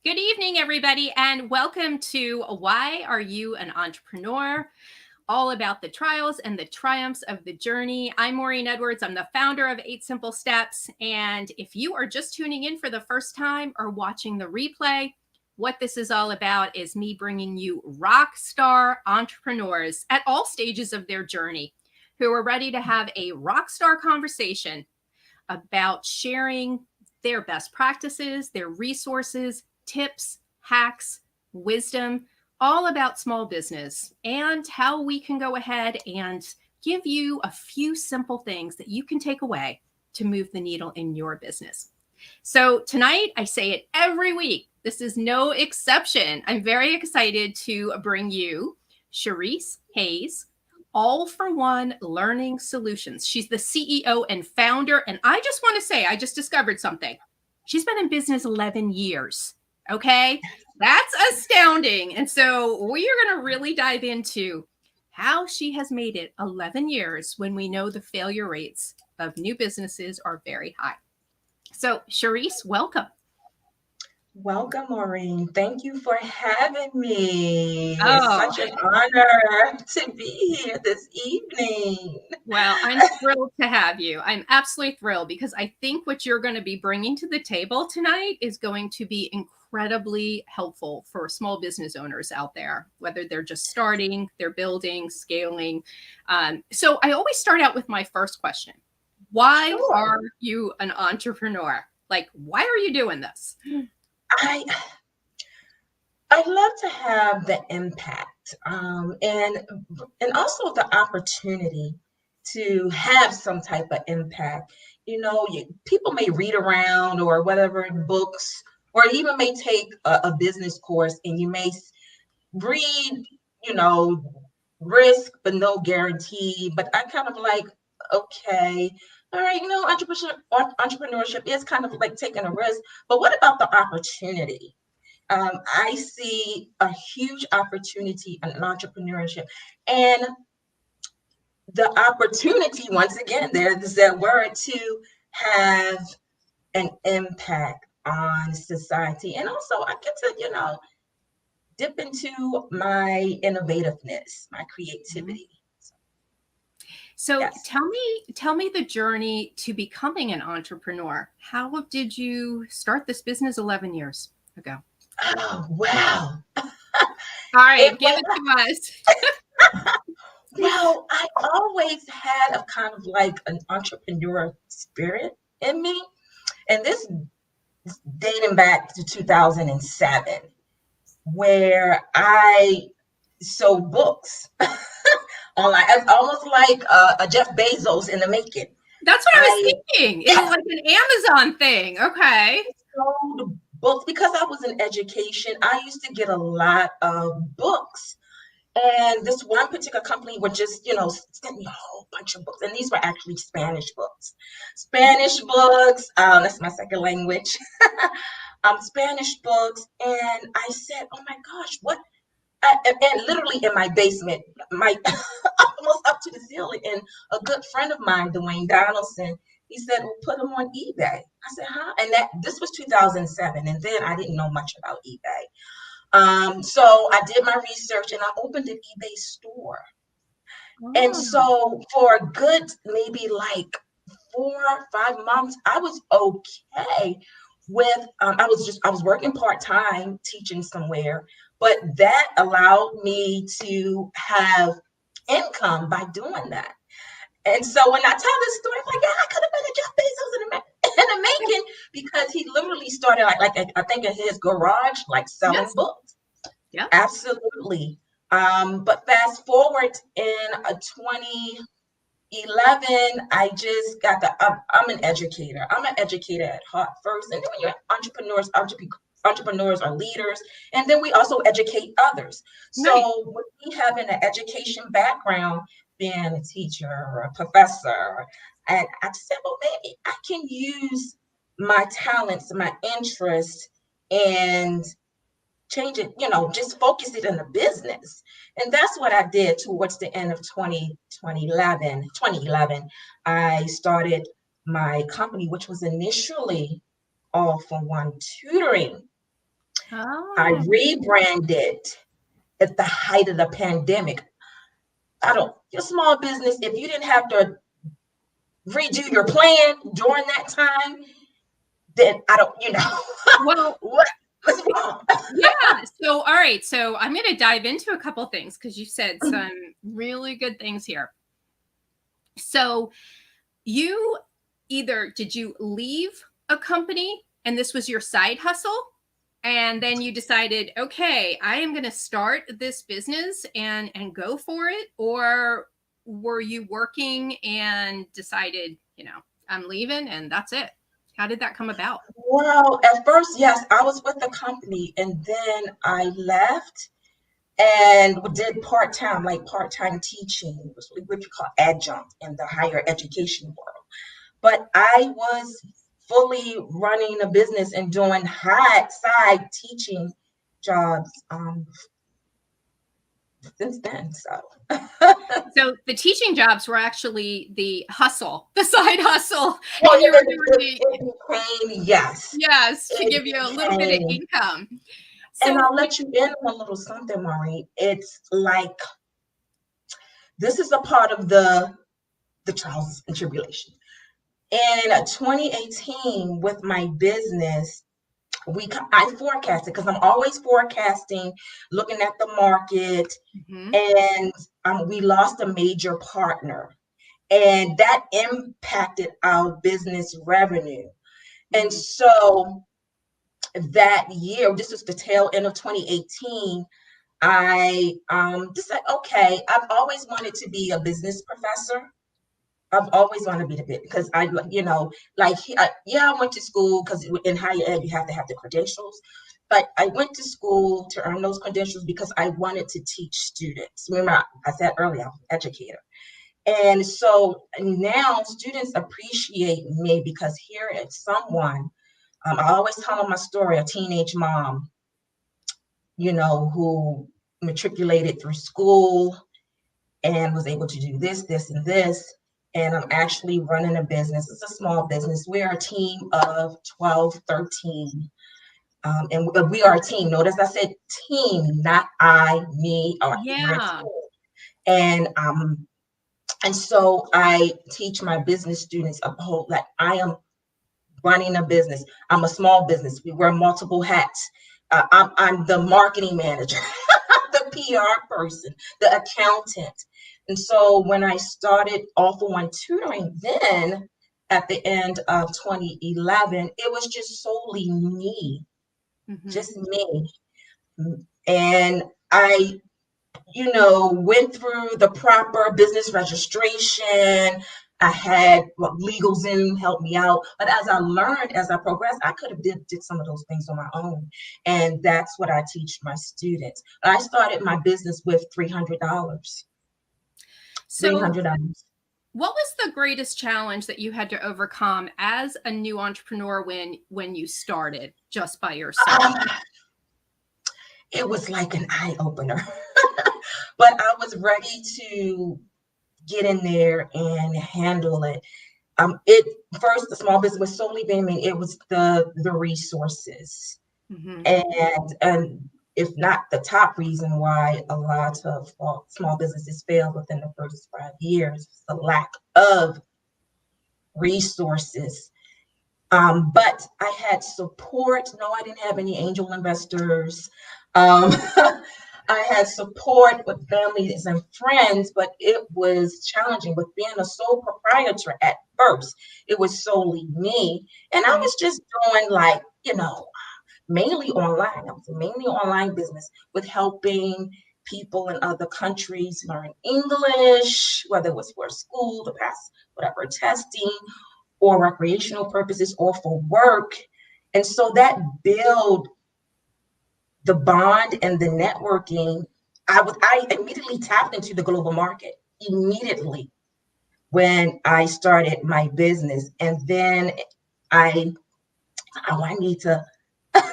Good evening, everybody, and welcome to Why Are You an Entrepreneur? All about the trials and the triumphs of the journey. I'm Maureen Edwards. I'm the founder of 8 Simple Steps. And if you are just tuning in for the first time or watching the replay, what this is all about is me bringing you rock star entrepreneurs at all stages of their journey who are ready to have a rock star conversation about sharing their best practices, their resources, tips, hacks, wisdom, all about small business and how we can go ahead and give you a few simple things that you can take away to move the needle in your business. So tonight, I say it every week. This is no exception. I'm very excited to bring you Charice Hayes, All for One Learning Solutions. She's the CEO and founder. And I just want to say, I just discovered something. She's been in business 11 years. Okay, that's astounding. And so we are going to really dive into how she has made it 11 years when we know the failure rates of new businesses are very high. So Charice, welcome. Welcome, Maureen. Thank you for having me. It's such an honor to be here this evening. Well, I'm thrilled to have you. I'm absolutely thrilled because I think what you're going to be bringing to the table tonight is going to be incredibly helpful for small business owners out there, whether they're just starting, they're building, scaling. So I always start out with my first question. Why are you an entrepreneur? Like, why are you doing this? I love to have the impact and also the opportunity to have some type of impact. You know, people may read around or whatever books, or even may take a business course, and you may read, risk but no guarantee. But I kind of like, okay, all right, entrepreneurship is kind of like taking a risk, but what about the opportunity? I see a huge opportunity in entrepreneurship, and the opportunity, once again, there's that word, to have an impact on society. And also I get to, dip into my innovativeness, my creativity. So yes. Tell me the journey to becoming an entrepreneur. How did you start this business 11 years ago? Oh, wow. All right, give it to us. Well, I always had a kind of like an entrepreneur spirit in me. And this is dating back to 2007, where I sold books online. It's almost like a Jeff Bezos in the making. That's what I was thinking. It was like an Amazon thing. Okay. Sold books because I was in education. I used to get a lot of books. And this one particular company would just, send me a whole bunch of books. And these were actually Spanish books. That's my second language. Spanish books. And I said, oh my gosh, what? And literally in my basement, almost up to the ceiling. And a good friend of mine, Dwayne Donaldson, he said, well, put them on eBay. I said, huh? And this was 2007. And then I didn't know much about eBay. So I did my research and I opened an eBay store. Oh. And so for a good, maybe like 4 or 5 months, I was okay with, I was working part-time teaching somewhere, but that allowed me to have income by doing that. And so when I tell this story, I'm like, yeah, I could have been a Jeff Bezos in the making, because he literally started like I think in his garage, like selling books. Yeah, absolutely. But fast forward in 2011, I just got I'm an educator. I'm an educator at heart first. And then when you're entrepreneurs are leaders. And then we also educate others. So with me having an education background, being a teacher or a professor, and I said, well, maybe I can use my talents, my interest, and change it, just focus it in the business. And that's what I did towards the end of 2011. I started my company, which was initially All for One Tutoring. I Oh, rebranded at the height of the pandemic. Your small business, if you didn't have to redo your plan during that time, then I don't, well, what's wrong? yeah. So, all right. So, I'm going to dive into a couple things because you said some really good things here. So, you did you leave a company and this was your side hustle? And then you decided, okay, I am going to start this business and go for it? Or were you working and decided, I'm leaving and that's it? How did that come about? Well, at first, yes, I was with the company and then I left and did part-time teaching, what you call adjunct in the higher education world. But I was fully running a business and doing high side teaching jobs since then. So So the teaching jobs were actually the hustle, the side hustle, well, and you were doing the it became, yes, yes to it give you a little bit of became, income. and So I'll let you in on a little something, Maureen. It's like this is a part of the trials and tribulations. In 2018, with my business, I forecasted because I'm always forecasting, looking at the market, mhm, and we lost a major partner, and that impacted our business revenue. And mhm. so that year, this was the tail end of 2018. I just said, okay, I've always wanted to be a business professor. I've always wanted to be the bit because yeah, I went to school because in higher ed you have to have the credentials, but I went to school to earn those credentials because I wanted to teach students. Remember, I said earlier, I'm an educator, and so now students appreciate me because here is someone. I always tell them my story: a teenage mom, who matriculated through school and was able to do this, this, and this. And I'm actually running a business. It's a small business. We're a team of 12, 13. And we are a team. Notice I said team, not I, me, or we're a Yeah, team. And so I teach my business students a whole, like I am running a business. I'm a small business. We wear multiple hats. I'm the marketing manager, the PR person, the accountant. And so when I started All for One tutoring, then at the end of 2011, it was just solely me, mhm. just me. And I went through the proper business registration. I had legal Zoom help me out. But as I learned, as I progressed, I could have did some of those things on my own. And that's what I teach my students. I started my business with $300. So $300. what was the greatest challenge that you had to overcome as a new entrepreneur when you started just by yourself? It was like an eye opener. But I was ready to get in there and handle it. It first, the small business was solely being me. It was the resources, Mhm. and if not the top reason why a lot of small businesses fail within the first 5 years, the lack of resources. But I had support. No, I didn't have any angel investors. Um, I had support with families and friends, but it was challenging with being a sole proprietor at first. It was solely me. And I Mhm. was just doing mainly online. I was a mainly online business with helping people in other countries learn English, whether it was for school to pass whatever testing or recreational purposes or for work. And so that build the bond and the networking. I immediately tapped into the global market immediately when I started my business. And then I I need to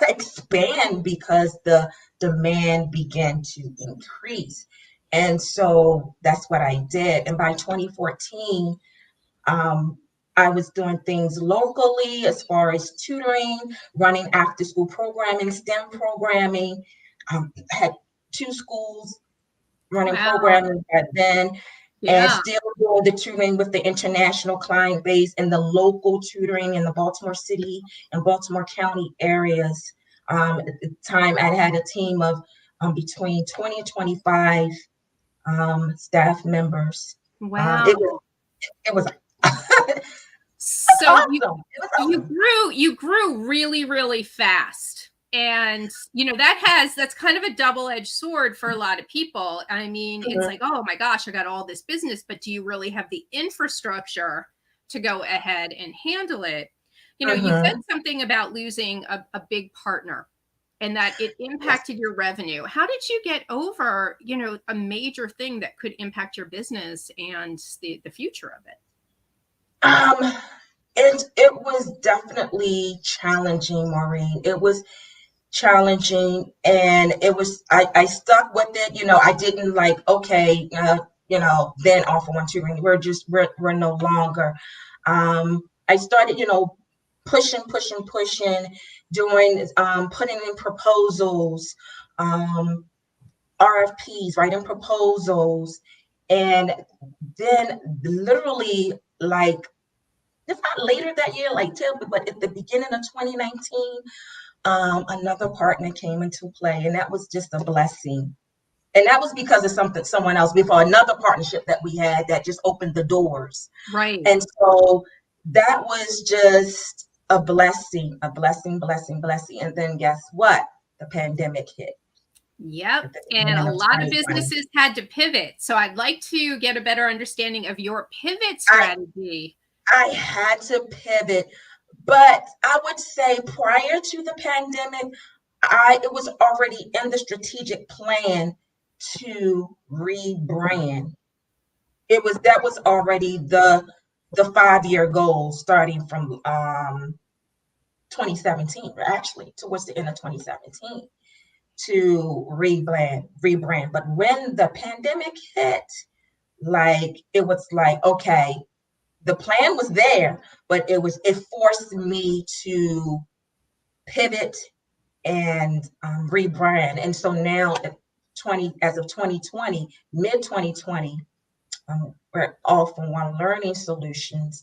expand because the demand began to increase. And so that's what I did. And by 2014, I was doing things locally as far as tutoring, running after school programming, STEM programming. Had two schools running Wow. programming back then, and Yeah. still doing the tutoring with the international client base and the local tutoring in the Baltimore City and Baltimore County areas. At the time, I had a team of between 20 and 25 staff members. It was Wow. it was So awesome. It was awesome. you grew really, really fast. And that's kind of a double-edged sword for a lot of people. I mean, it's Mhm, like, oh my gosh, I got all this business, but do you really have the infrastructure to go ahead and handle it? You said mhm. something about losing a big partner and that it impacted your revenue. How did you get over, a major thing that could impact your business and the future of it? Um, it was definitely challenging, Maureen. It was challenging, and I stuck with it. I didn't like, okay, then off of one tutoring. We're no longer. I started, pushing, doing putting in proposals, um, RFPs, writing proposals, and then literally like if not later that year, like but at the beginning of 2019, another partner came into play, and that was just a blessing. And that was because of someone else before another partnership that we had that just opened the doors. Right. And so that was just a blessing, blessing. And then guess what? The pandemic hit Yep. at the And beginning a of lot of 2020. businesses had to pivot. So I'd like to get a better understanding of your pivot I strategy. I had to pivot, but I would say prior to the pandemic, it was already in the strategic plan to rebrand. That was already the 5-year goal starting from 2017, actually towards the end of 2017 to rebrand. But when the pandemic hit, like it was like, okay, the plan was there, but it forced me to pivot and rebrand. And so now, as of 2020, mid 2020, we're offering One Learning Solutions.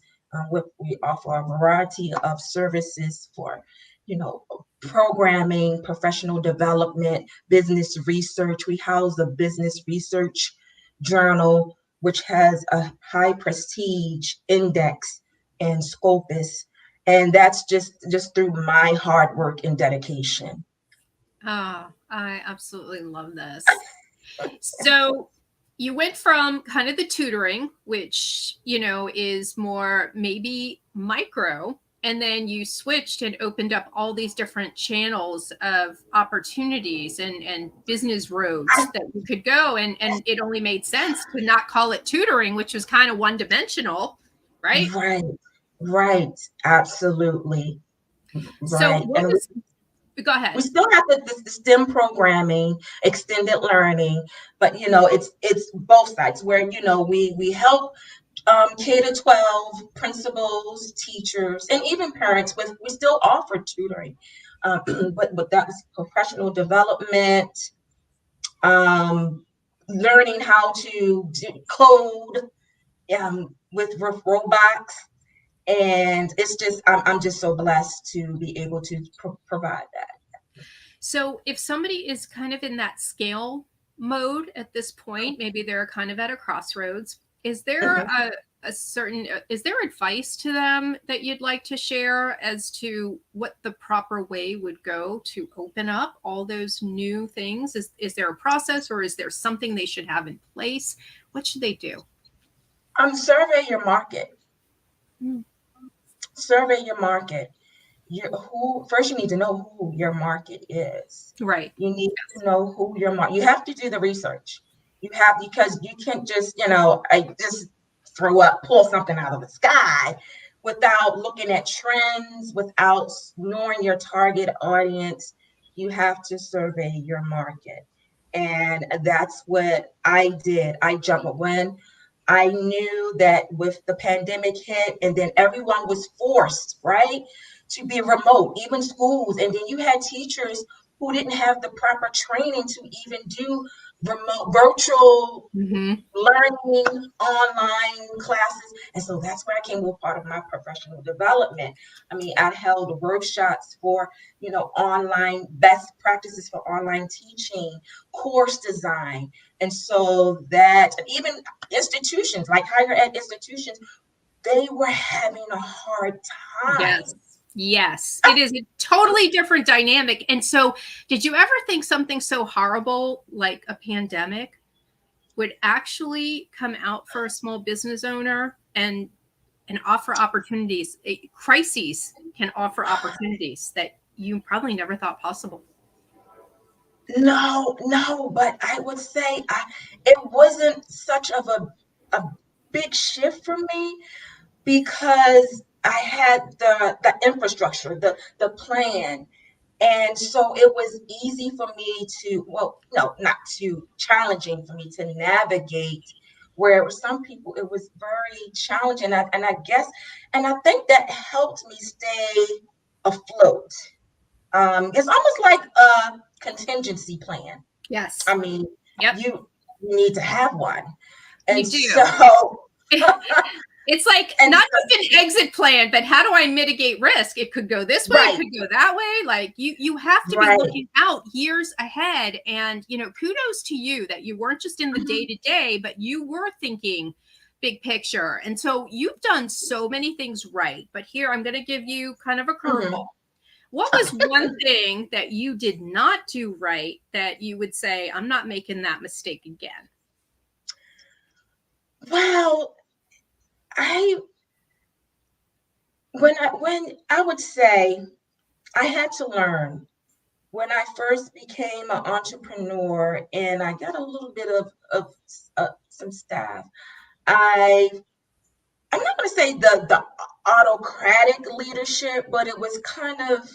We offer a variety of services for, programming, professional development, business research. We house a business research journal, which has a high prestige index and Scopus. And that's just through my hard work and dedication. Oh, I absolutely love this. So you went from kind of the tutoring, which, is more maybe micro, and then you switched and opened up all these different channels of opportunities and business roads that you could go. And it only made sense to not call it tutoring, which was kind of one dimensional, right? Right, right, absolutely, So right. what And was, go we ahead. still have the STEM programming, extended learning, but it's both sides where we help K-12 principals, teachers, and even parents. With we still offer tutoring, but that's professional development, um, learning how to code with robots, and it's just I'm just so blessed to be able to provide that. So if somebody is kind of in that scale mode at this point, maybe they're kind of at a crossroads, is there Mhm. a certain, is there advice to them that you'd like to share as to what the proper way would go to open up all those new things? Is there a process, or is there something they should have in place? What should they do? Survey your market. Mm. Survey your market. Who first you need to know who your market is. Right. You need to know who your market. You have to do the research. You have because you can't just I just pull something out of the sky without looking at trends, without knowing your target audience. You have to survey your market, and that's what I did. I jumped when I knew that with the pandemic hit, and then everyone was forced, right, to be remote, even schools. And then you had teachers who didn't have the proper training to even do remote virtual Mm-hmm. learning, online classes. And so that's where I came with part of my professional development. I mean, I held workshops for, online best practices for online teaching, course design. And so that even institutions like higher ed institutions, they were having a hard Yes. time. Yes. It is a totally different dynamic. And so, did you ever think something so horrible like a pandemic would actually come out for a small business owner and offer opportunities? Crises can offer opportunities that you probably never thought possible. No, no, but I would say it wasn't such of a big shift for me because I had the infrastructure, the plan. And so it was easy for me to, well, no, not too challenging for me to navigate where some people it was very challenging. And I guess, and I think that helped me stay afloat. It's almost like a contingency plan. Yes. I mean, Yep. you need to have one. You And do. so, It's like and not so, just an exit plan, but how do I mitigate risk? It could go this way, it right, could go that way. Like you have to be right. looking out years ahead. And kudos to you that you weren't just in the day to day, but you were thinking big picture. And so you've done so many things right. But here I'm going to give you kind of a curveball. Mhm. What was one thing that you did not do right that you would say, I'm not making that mistake again? Well, I when I would say I had to learn when I first became an entrepreneur and I got a little bit of some staff. I I'm not going to say the autocratic leadership, but it was kind of,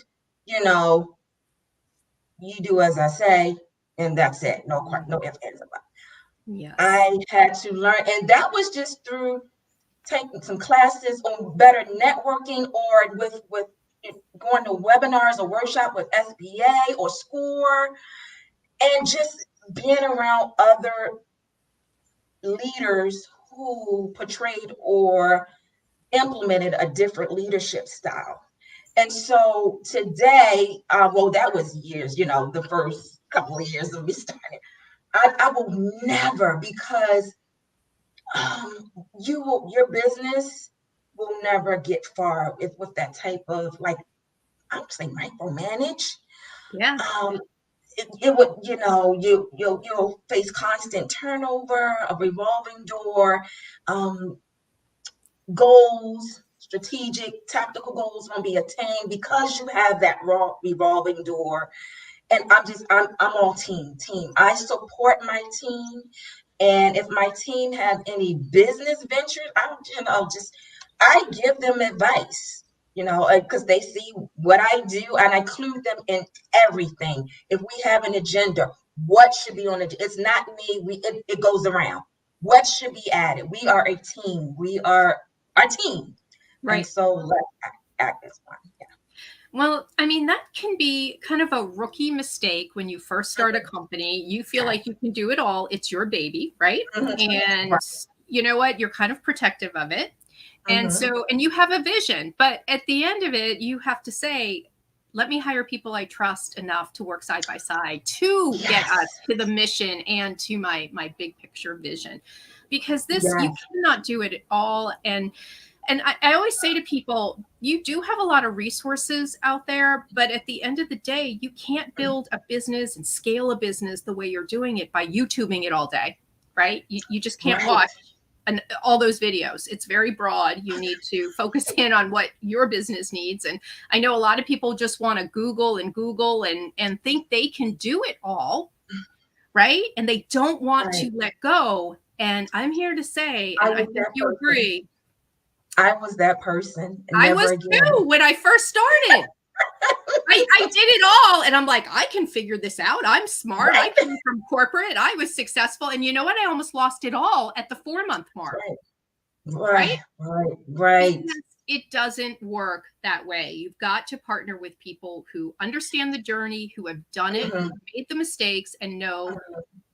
you know, you do as I say, and that's it. No ifs, ands, or buts. Yes. I had to learn, and that was just through taking some classes on better networking or with going to webinars or workshop with SBA or SCORE, and just being around other leaders who portrayed or implemented a different leadership style. And so today, well, that was years, the first couple of years of me starting. I will never, because your business will never get far with that type of, like, I would say, micromanage. Yeah. Um, it would, you'll face constant turnover, a revolving door, um, goals, strategic, tactical goals won't be attained because you have that raw revolving door. And I'm all team. I support my team. And if my team have any business ventures, I give them advice, because they see what I do and I include them in everything. If we have an agenda, what should be on it? It's not me. It goes around. What should be added? We are a team. We are our team. And Right. so let's act as one. Yeah. Well, I mean, that can be kind of a rookie mistake when you first start a company. You feel like you can do it all. It's your baby, right? Mm-hmm. And you know what? You're kind of protective of it. And Mm-hmm. so, and you have a vision, but at the end of it, you have to say, let me hire people I trust enough to work side by side to get Yes. us to the mission and to my big picture vision. Because this, you Yes. cannot do it all. And I always say to people, you do have a lot of resources out there, but at the end of the day, you can't build a business and scale a business the way you're doing it by YouTubing it all day, right? You just can't Right. watch all those videos. It's very broad. You need to focus in on what your business needs. And I know a lot of people just want to Google and think they can do it all, right? And they don't want Right. to let go. And I'm here to say, I and I was think that you person. agree, I was that person. And I never was again. too when I first started. I did it all. And I'm like, I can figure this out. I'm smart. Right. I came from corporate. I was successful. And you know what? I almost lost it all at the 4-month mark. Right. Right? Right. Because it doesn't work that way. You've got to partner with people who understand the journey, who have done it, who made the mistakes, and know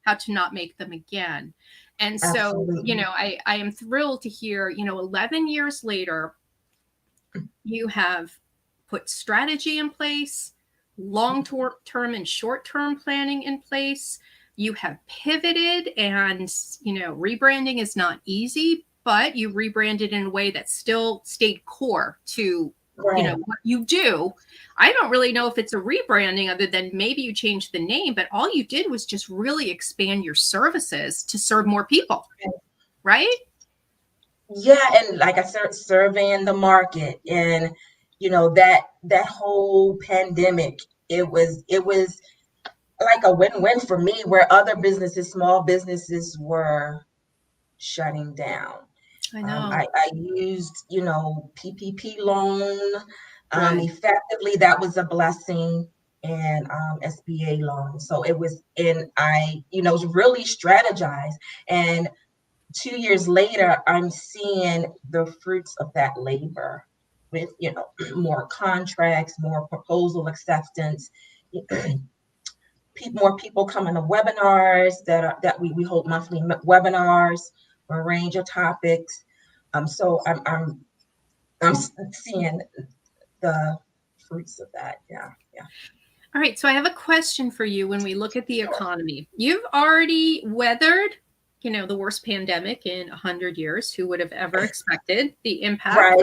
how to not make them again. And so, I am thrilled to hear, 11 years later, you have put strategy in place, long-term and short-term planning in place. You have pivoted, and, rebranding is not easy, but you rebranded in a way that still stayed core to, what you do. I don't really know if it's a rebranding other than maybe you changed the name, but all you did was just really expand your services to serve more people, right? Yeah, and like I started surveying the market, and that whole pandemic, it was like a win-win for me, where other businesses, small businesses, were shutting down. I know. I used, PPP loan. Right. Effectively, that was a blessing, and SBA loan. So it was, and I, was really strategized. And 2 years later, I'm seeing the fruits of that labor with, more contracts, more proposal acceptance, more people coming to webinars that we hold monthly webinars for a range of topics. So I'm seeing the fruits of that. Yeah. All right. So I have a question for you. When we look at the economy, you've already weathered, the worst pandemic in 100 years. Who would have ever expected the impact? Right.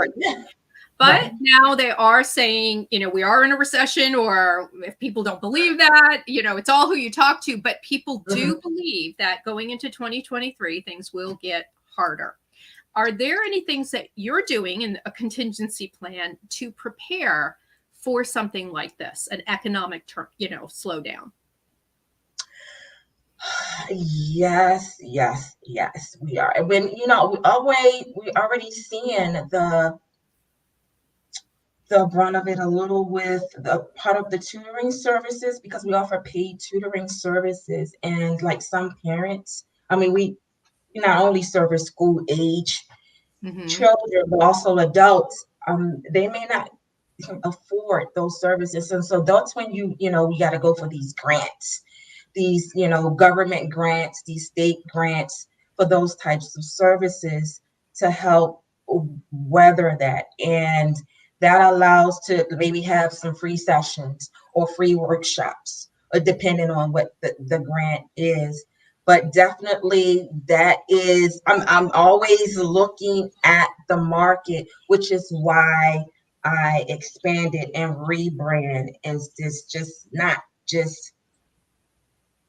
But now they are saying, we are in a recession, or if people don't believe that, it's all who you talk to. But people do believe that going into 2023, things will get harder. Are there any things that you're doing in a contingency plan to prepare for something like this, an economic slowdown? Yes, we are. And when, we already seeing the brunt of it a little with the part of the tutoring services, because we offer paid tutoring services. And like some parents, we not only service school age children, but also adults. They may not afford those services. And so that's when you got to go for these grants, these, government grants, these state grants for those types of services to help weather that. And that allows to maybe have some free sessions or free workshops, depending on what the grant is. But definitely I'm always looking at the market, which is why I expanded and rebrand. Is this just not just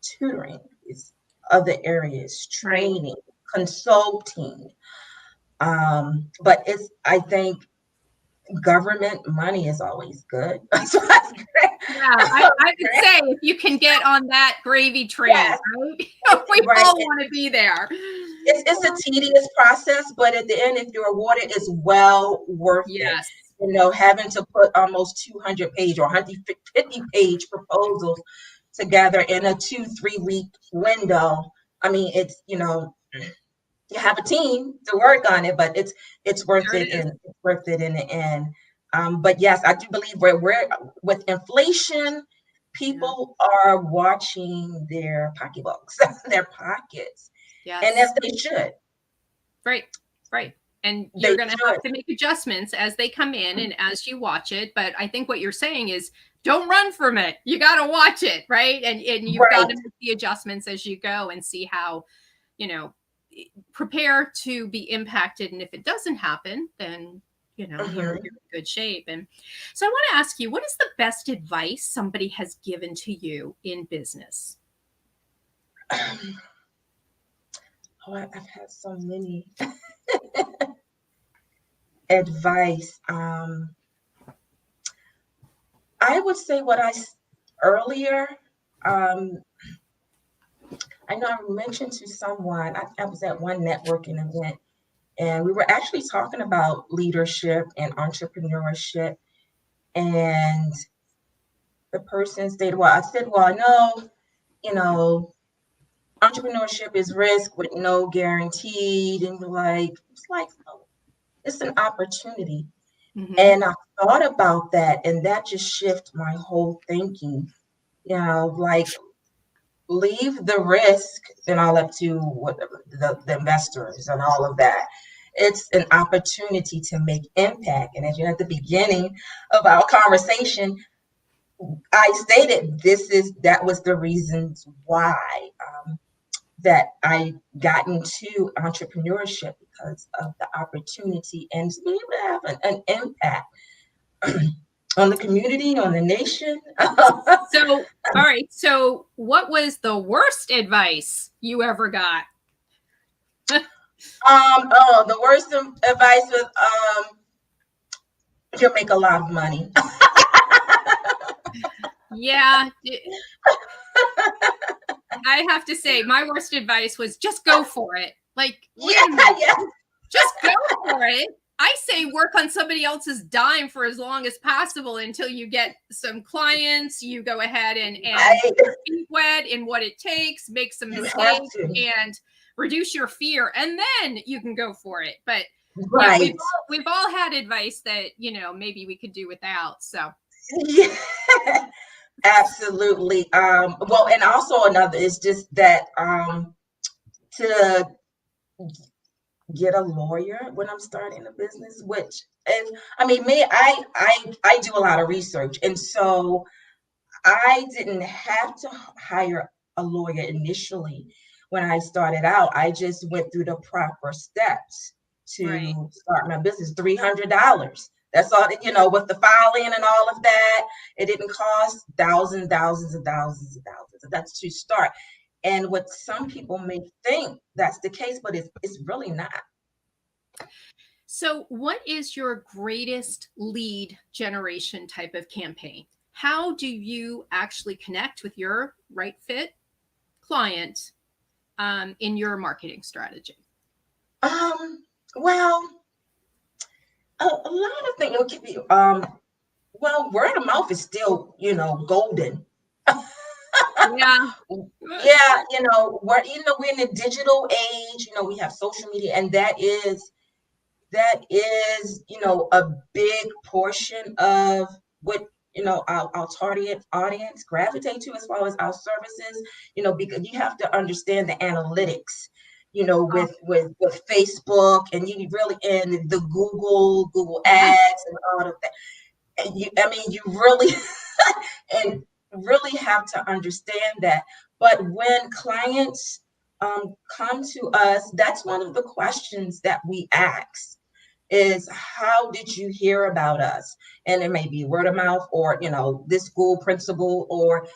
tutoring, it's other areas, training, consulting. But I think government money is always good. So that's great. Yeah, I would say if you can get on that gravy train, right? We all want to be there. It's a tedious process, but at the end, if you're awarded, it's well worth it. Having to put almost 200-page or 150-page proposals together in a 2-3 week window. It's, you have a team to work on it, but it's worth it, and it's worth it in the end. But yes, I do believe we're with inflation, people are watching their pocketbooks, their pockets, and as they should. Right. And you're going to have to make adjustments as they come in and as you watch it. But I think what you're saying is, don't run from it. You got to watch it, right? And you've got to make the adjustments as you go and see how, prepare to be impacted. And if it doesn't happen, then, you're in good shape. And so I want to ask you, what is the best advice somebody has given to you in business? I've had so many advice. I would say what earlier. I know I mentioned to someone, I was at one networking event, and we were actually talking about leadership and entrepreneurship. And the person stated, well, I said, well, I know, you know, entrepreneurship is risk with no guaranteed. And it's like, oh, it's an opportunity. Mm-hmm. And I thought about that, and that just shifted my whole thinking. Like leave the risk and all up to what the investors and all of that. It's an opportunity to make impact. And as you know, at the beginning of our conversation, I stated that was the reasons why that I got into entrepreneurship because of the opportunity and to be able to have an impact on the community, on the nation. So, all right. So, what was the worst advice you ever got? The worst advice was you'll make a lot of money. Yeah. I have to say, my worst advice was just go for it. Like, wait a minute. Yeah. Just go for it. I say work on somebody else's dime for as long as possible until you get some clients. You go ahead and feet wet in what it takes, make some mistakes, and reduce your fear, and then you can go for it. But right. Yeah, we've all had advice that maybe we could do without. So yeah, absolutely. Well, and also another is just that to get a lawyer when I'm starting a business, which is, I mean, me, I do a lot of research, and so I didn't have to hire a lawyer initially when I started out. I just went through the proper steps right. to start my business. $300. That's all that, with the filing and all of that. It didn't cost thousands and thousands and thousands. That's to start. And what some people may think that's the case, but it's really not. So, what is your greatest lead generation type of campaign? How do you actually connect with your right fit client in your marketing strategy? Well, a lot of things. Well, word of mouth is still, golden. Yeah. Yeah, we're in the digital age. We have social media, and that is a big portion of what our target audience gravitate to as far as our services. Because you have to understand the analytics. With Facebook, and you really in the Google ads and all of that. And you really and really have to understand that. But when clients come to us, that's one of the questions that we ask is, how did you hear about us? And it may be word of mouth, or this school principal, or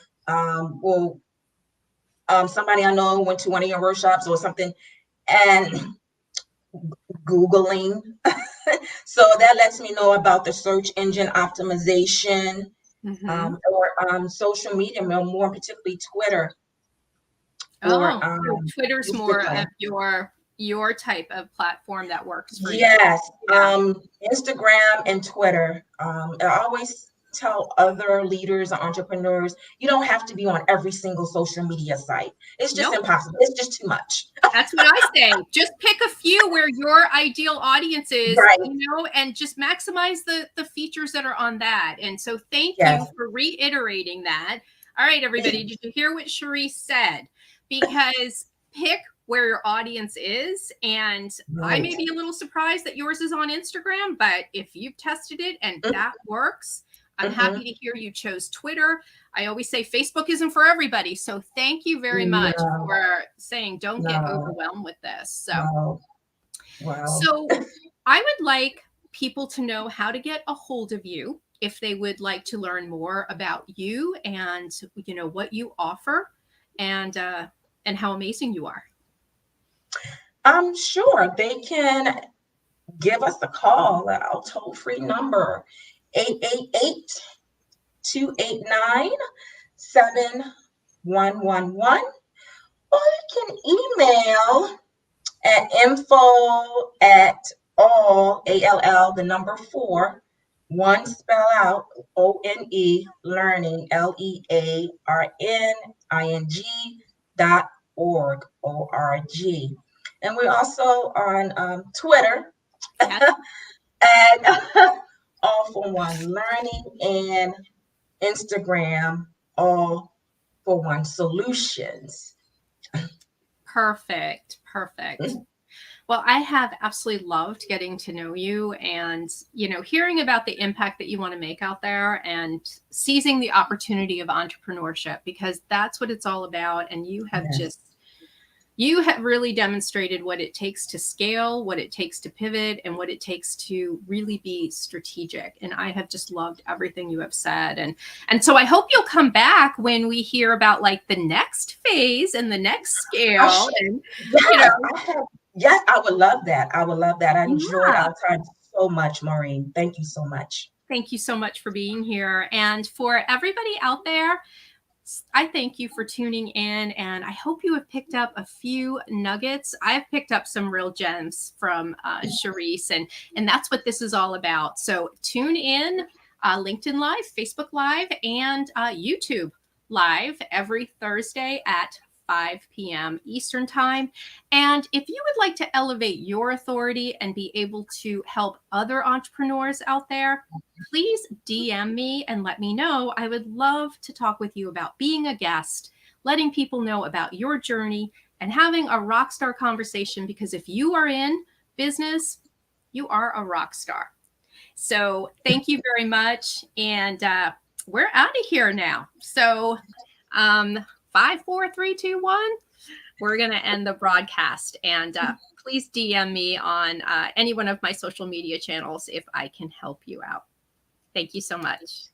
somebody I know went to one of your workshops or something, and Googling. So that lets me know about the search engine optimization, or social media, more particularly Twitter. So Twitter's Instagram. More of your type of platform that works for you. Yes. Instagram and Twitter. I always tell other leaders or entrepreneurs, you don't have to be on every single social media site. It's just impossible. It's just too much. That's what I say. Just pick a few where your ideal audience is, right. And just maximize the features that are on that. And so thank you for reiterating that. All right, everybody, did you hear what Charice said? Because pick where your audience is. And I may be a little surprised that yours is on Instagram, but if you've tested it and that works, I'm happy to hear you chose Twitter. I always say Facebook isn't for everybody. So thank you very much for saying don't get overwhelmed with this. So, so I would like people to know how to get a hold of you if they would like to learn more about you and what you offer and how amazing you are. Sure. They can give us a call at our toll-free number, 888-289-7111, or you can email at info@all, the number 4, one spell out ONE learning LEARNING.org. And we're also on Twitter Yes. and all for one learning, and Instagram, all for one solutions. Perfect. Perfect. Well, I have absolutely loved getting to know you and, hearing about the impact that you want to make out there and seizing the opportunity of entrepreneurship, because that's what it's all about. And Yes. you have really demonstrated what it takes to scale, what it takes to pivot, and what it takes to really be strategic. And I have just loved everything you have said. And so I hope you'll come back when we hear about like the next phase and the next I scale. should, And, you yes, know, I have, yes, I would love that. I would love that. I enjoyed yeah. our time so much, Maureen. Thank you so much. Thank you so much for being here. And for everybody out there, I thank you for tuning in, and I hope you have picked up a few nuggets. I've picked up some real gems from Charice, and that's what this is all about. So tune in, LinkedIn Live, Facebook Live, and YouTube Live every Thursday at 5 p.m. Eastern Time. And if you would like to elevate your authority and be able to help other entrepreneurs out there, please DM me and let me know. I would love to talk with you about being a guest, letting people know about your journey, and having a rock star conversation, because if you are in business, you are a rock star. So thank you very much. And we're out of here now. So 5, 4, 3, 2, 1. We're going to end the broadcast. And please DM me on any one of my social media channels if I can help you out. Thank you so much.